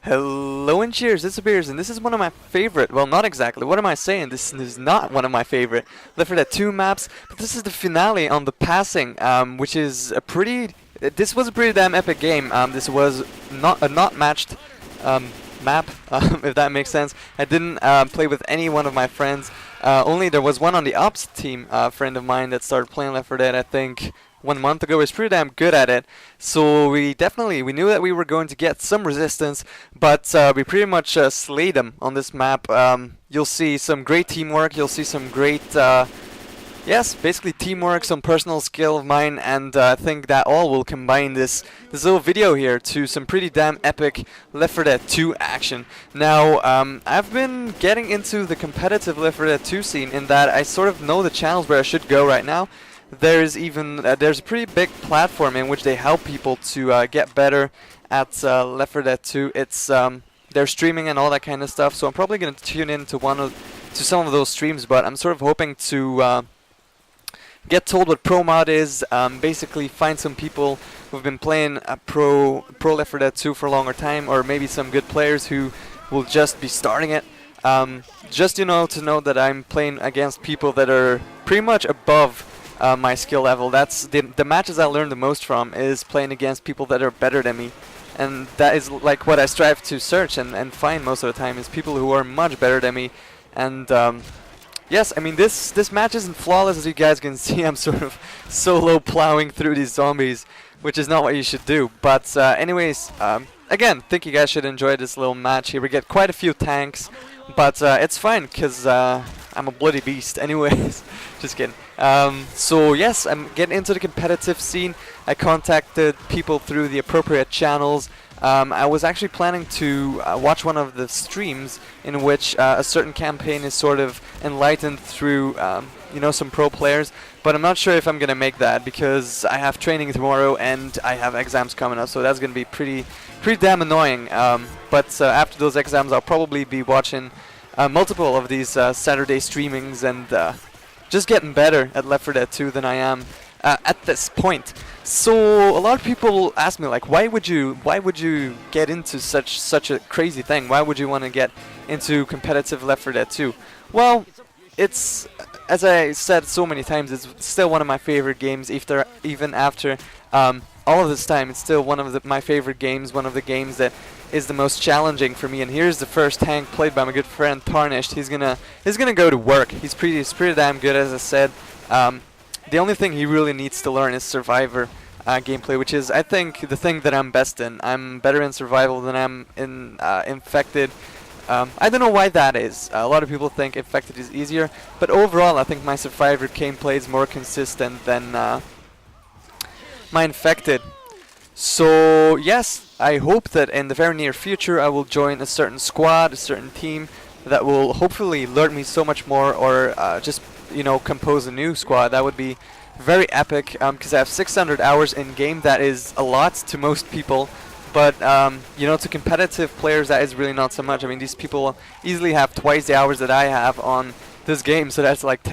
Hello and cheers, it's Beers, and this is one of my favorite, well not exactly, what am I saying, this is not one of my favorite Left 4 Dead 2 maps, but this is the finale on the passing, which is a pretty, this was a pretty damn epic game. This was not a not matched map, if that makes sense. I didn't play with any one of my friends, only there was one on the ops team, a friend of mine that started playing Left 4 Dead, I think, 1 month ago. Is pretty damn good at it, so we knew that we were going to get some resistance, but we pretty much slayed them on this map. You'll see some great teamwork, you'll see some great yes, basically teamwork, some personal skill of mine, and I think that all will combine this little video here to some pretty damn epic Left 4 Dead 2 action. Now, I've been getting into the competitive Left 4 Dead 2 scene in that I sort of know the channels where I should go right now. There's a pretty big platform in which they help people to get better at Left 4 Dead 2. It's they're streaming and all that kind of stuff, so I'm probably going to tune in to some of those streams, but I'm sort of hoping to get told what pro mod is, basically find some people who've been playing pro Left 4 Dead 2 for a longer time, or maybe some good players who will just be starting it. Just to know that I'm playing against people that are pretty much above my skill level. That's the matches I learned the most from, is playing against people that are better than me, and that is like what I strive to search and find most of the time, is people who are much better than me. And yes, I mean this match isn't flawless, as you guys can see. I'm sort of solo plowing through these zombies, which is not what you should do. But anyways, again, think you guys should enjoy this little match here. We get quite a few tanks, but it's fine because I'm a bloody beast. Anyways, just kidding. So yes, I'm getting into the competitive scene. I contacted people through the appropriate channels. I was actually planning to watch one of the streams in which a certain campaign is sort of enlightened through some pro players, but I'm not sure if I'm gonna make that because I have training tomorrow and I have exams coming up, so that's gonna be pretty damn annoying. But after those exams, I'll probably be watching multiple of these Saturday streamings and just getting better at Left 4 Dead 2 than I am at this point. So a lot of people ask me, like, why would you get into such a crazy thing? Why would you want to get into competitive Left 4 Dead 2? Well, it's, as I said so many times, it's still one of my favorite games. Even after all of this time, it's still one of my favorite games. One of the games that is the most challenging for me. And here's the first tank played by my good friend Tarnished. He's gonna go to work. He's pretty damn good, as I said. The only thing he really needs to learn is Survivor gameplay, which is, I think, the thing that I'm best in. I'm better in Survival than I'm in Infected. I don't know why that is. A lot of people think Infected is easier, but overall I think my Survivor gameplay is more consistent than my Infected. So yes, I hope that in the very near future I will join a certain squad, a certain team that will hopefully learn me so much more, or just compose a new squad. That would be very epic, because I have 600 hours in game. That is a lot to most people, but to competitive players that is really not so much. I mean, these people easily have twice the hours that I have on this game, so that's like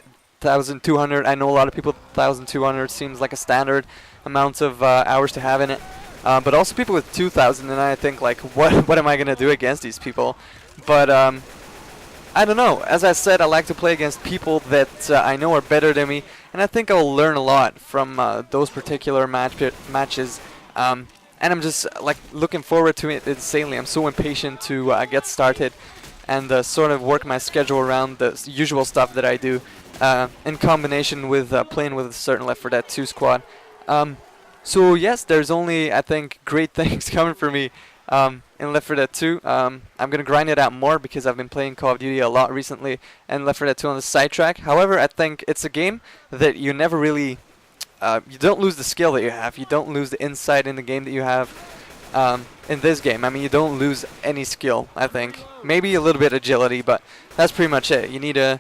1,200. I know a lot of people 1,200 seems like a standard amount of hours to have in it, but also people with 2,000, and I think, like, what am I gonna do against these people? But I don't know. As I said, I like to play against people that I know are better than me, and I think I'll learn a lot from those particular matches. And I'm just like looking forward to it insanely. I'm so impatient to get started and sort of work my schedule around the usual stuff that I do, in combination with playing with a certain Left 4 Dead 2 squad. So yes, there's only, I think, great things coming for me in Left 4 Dead 2. I'm going to grind it out more because I've been playing Call of Duty a lot recently, and Left 4 Dead 2 on the sidetrack. However, I think it's a game that you never really, you don't lose the skill that you have. You don't lose the insight in the game that you have in this game. I mean, you don't lose any skill, I think. Maybe a little bit agility, but that's pretty much it. You need the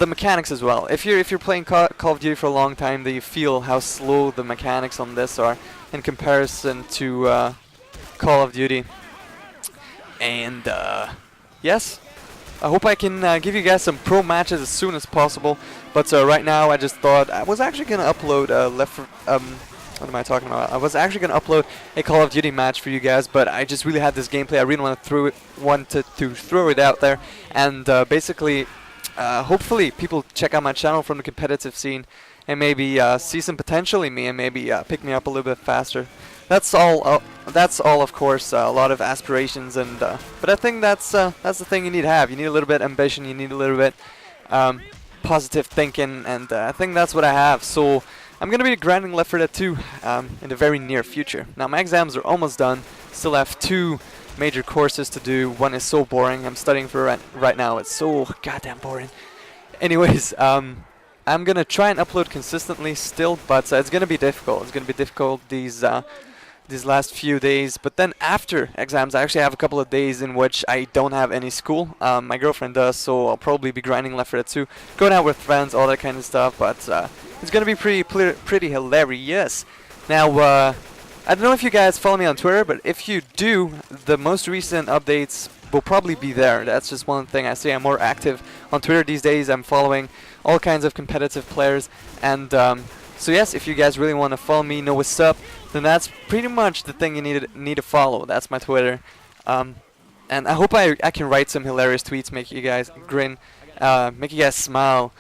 mechanics as well. If you're playing Call of Duty for a long time, then you feel how slow the mechanics on this are in comparison to Call of Duty. And yes, I hope I can give you guys some pro matches as soon as possible. But right now, I just thought I was actually gonna upload what am I talking about? I was actually gonna upload a Call of Duty match for you guys, but I just really had this gameplay. I really wanted to throw it out there, and basically, hopefully, people check out my channel from the competitive scene, and maybe see some potential in me, and maybe pick me up a little bit faster. That's all. That's all, of course. A lot of aspirations, and but I think that's the thing you need to have. You need a little bit of ambition. You need a little bit positive thinking, and I think that's what I have. So I'm gonna be grinding Left 4 Dead 2 in the very near future. Now my exams are almost done. Still have 2 major courses to do. One is so boring. I'm studying for it right now. It's so goddamn boring. Anyways, I'm gonna try and upload consistently still, but it's gonna be difficult. It's gonna be difficult these last few days, but then after exams I actually have a couple of days in which I don't have any school. My girlfriend does, so I'll probably be grinding Left 4 Dead 2, going out with friends, all that kind of stuff, but it's gonna be pretty hilarious. Now I don't know if you guys follow me on Twitter, but if you do, the most recent updates will probably be there. That's just one thing I say. I'm more active on Twitter these days. I'm following all kinds of competitive players, and so yes, if you guys really want to follow me, know what's up, then that's pretty much the thing you need to follow. That's my Twitter, and I hope I can write some hilarious tweets, make you guys grin, make you guys smile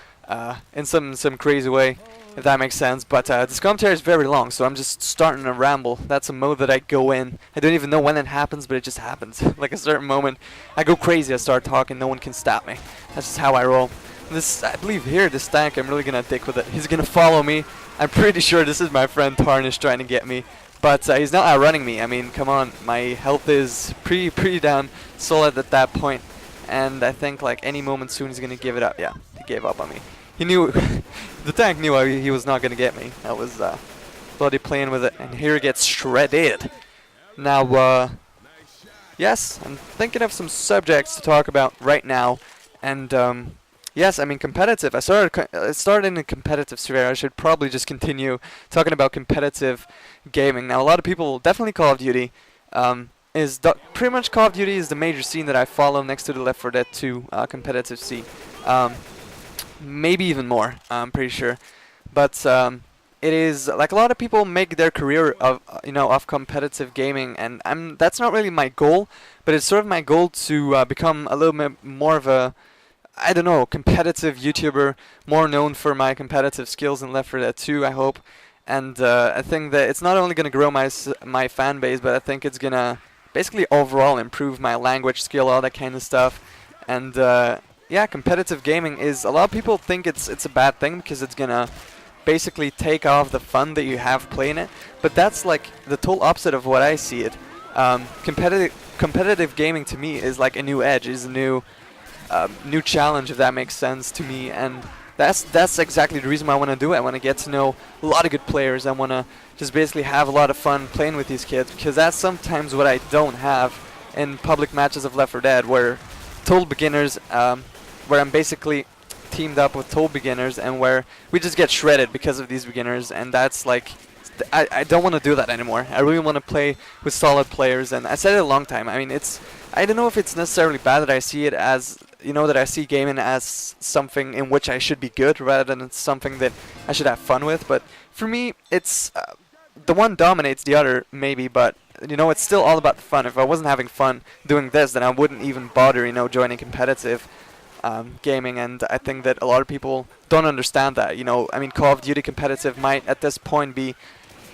in some crazy way, if that makes sense. But this commentary is very long, so I'm just starting to ramble. That's a mode that I go in. I don't even know when it happens, but it just happens. Like a certain moment, I go crazy. I start talking. No one can stop me. That's just how I roll. This, I believe here, this tank, I'm really gonna dick with it. He's gonna follow me. I'm pretty sure this is my friend Tarnish trying to get me, but he's not outrunning me. I mean, come on, my health is pretty down solid at that point, and I think like any moment soon he's gonna give it up. Yeah, he gave up on me. He knew, the tank knew he was not gonna get me. I was bloody playing with it, and here it gets shredded. Now, yes, I'm thinking of some subjects to talk about right now, and yes, I mean competitive. I started in a competitive sphere. I should probably just continue talking about competitive gaming. Now, a lot of people definitely Call of Duty. Pretty much Call of Duty is the major scene that I follow next to the Left 4 Dead 2 competitive scene. Maybe even more. I'm pretty sure, but it is like a lot of people make their career of of competitive gaming, and that's not really my goal, but it's sort of my goal to become a little bit more of a, I don't know, competitive YouTuber, more known for my competitive skills in Left 4 Dead 2, I hope. And I think that it's not only going to grow my fan base, but I think it's going to basically overall improve my language skill, all that kind of stuff. And yeah, competitive gaming is, a lot of people think it's a bad thing because it's going to basically take off the fun that you have playing it. But that's like the total opposite of what I see it. Competitive gaming to me is like a new edge, is a new challenge, if that makes sense to me, and that's exactly the reason why I want to do it. I want to get to know a lot of good players. I want to just basically have a lot of fun playing with these kids, because that's sometimes what I don't have in public matches of Left 4 Dead, where total beginners, where I'm basically teamed up with total beginners, and where we just get shredded because of these beginners, and that's like, I don't want to do that anymore. I really want to play with solid players, and I said it a long time. I mean, I don't know if it's necessarily bad that I see it as, that I see gaming as something in which I should be good rather than it's something that I should have fun with. But for me, it's the one dominates the other, maybe, but it's still all about the fun. If I wasn't having fun doing this, then I wouldn't even bother, joining competitive gaming. And I think that a lot of people don't understand that. I mean, Call of Duty competitive might at this point be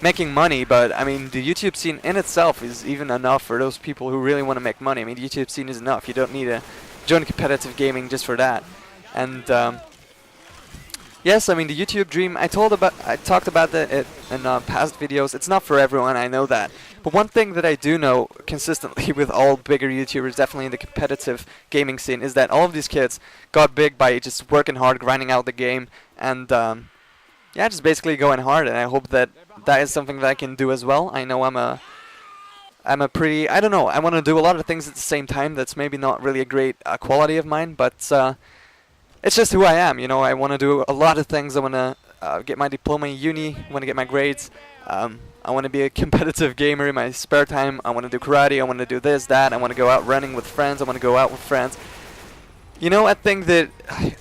making money, but I mean the YouTube scene in itself is even enough for those people who really want to make money. I mean, the YouTube scene is enough. You don't need to join competitive gaming just for that. And yes, I mean the YouTube dream, I talked about that in past videos. It's not for everyone, I know that. But one thing that I do know consistently with all bigger YouTubers, definitely in the competitive gaming scene, is that all of these kids got big by just working hard, grinding out the game, and yeah, just basically going hard. And I hope that is something that I can do as well. I know I'm a pretty, I don't know, I want to do a lot of things at the same time. That's maybe not really a great quality of mine, but it's just who I am. I want to do a lot of things. I want to get my diploma in uni, I want to get my grades. I want to be a competitive gamer in my spare time. I want to do karate, I want to do this, that. I want to go out running with friends, I want to go out with friends. You know, I think that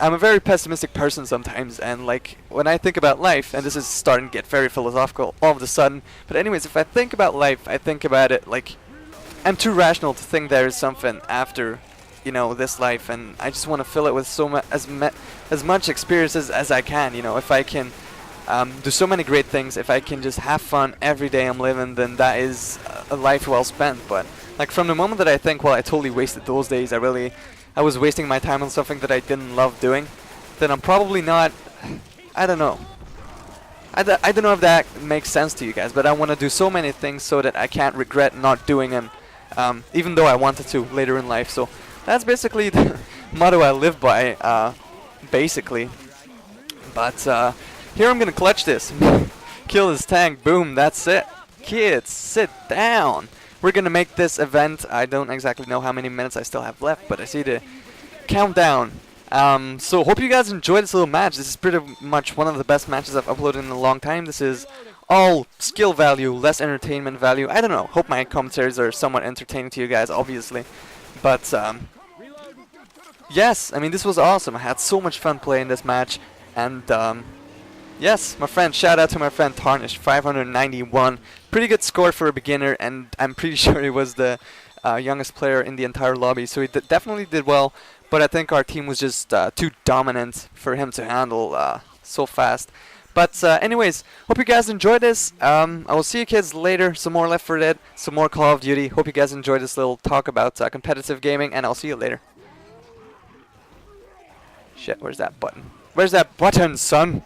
I'm a very pessimistic person sometimes, and like when I think about life, and this is starting to get very philosophical all of a sudden. But anyways, if I think about life, I think about it like I'm too rational to think there is something after, you know, this life, and I just want to fill it with as much experiences as I can. You know, if I can do so many great things, if I can just have fun every day I'm living, then that is a life well spent. But like from the moment that I think, well, I totally wasted those days, I was wasting my time on something that I didn't love doing, then I'm probably not. I don't know. I don't know if that makes sense to you guys, but I want to do so many things so that I can't regret not doing them, even though I wanted to later in life. So that's basically the motto I live by, basically. But here I'm gonna clutch this, kill this tank. Boom, that's it. Kids, sit down. We're gonna make this event. I don't exactly know how many minutes I still have left, but I see the countdown. So hope you guys enjoyed this little match. This is pretty much one of the best matches I've uploaded in a long time. This is all skill value, less entertainment value. I don't know. Hope my commentaries are somewhat entertaining to you guys, obviously. But yes, I mean, this was awesome. I had so much fun playing this match. And yes, my friend, shout out to my friend Tarnish, 591. Pretty good score for a beginner, and I'm pretty sure he was the youngest player in the entire lobby. So he definitely did well. But I think our team was just too dominant for him to handle so fast. But anyways, hope you guys enjoyed this. I will see you kids later. Some more Left 4 Dead, some more Call of Duty. Hope you guys enjoyed this little talk about competitive gaming, and I'll see you later. Shit, where's that button? Where's that button, son?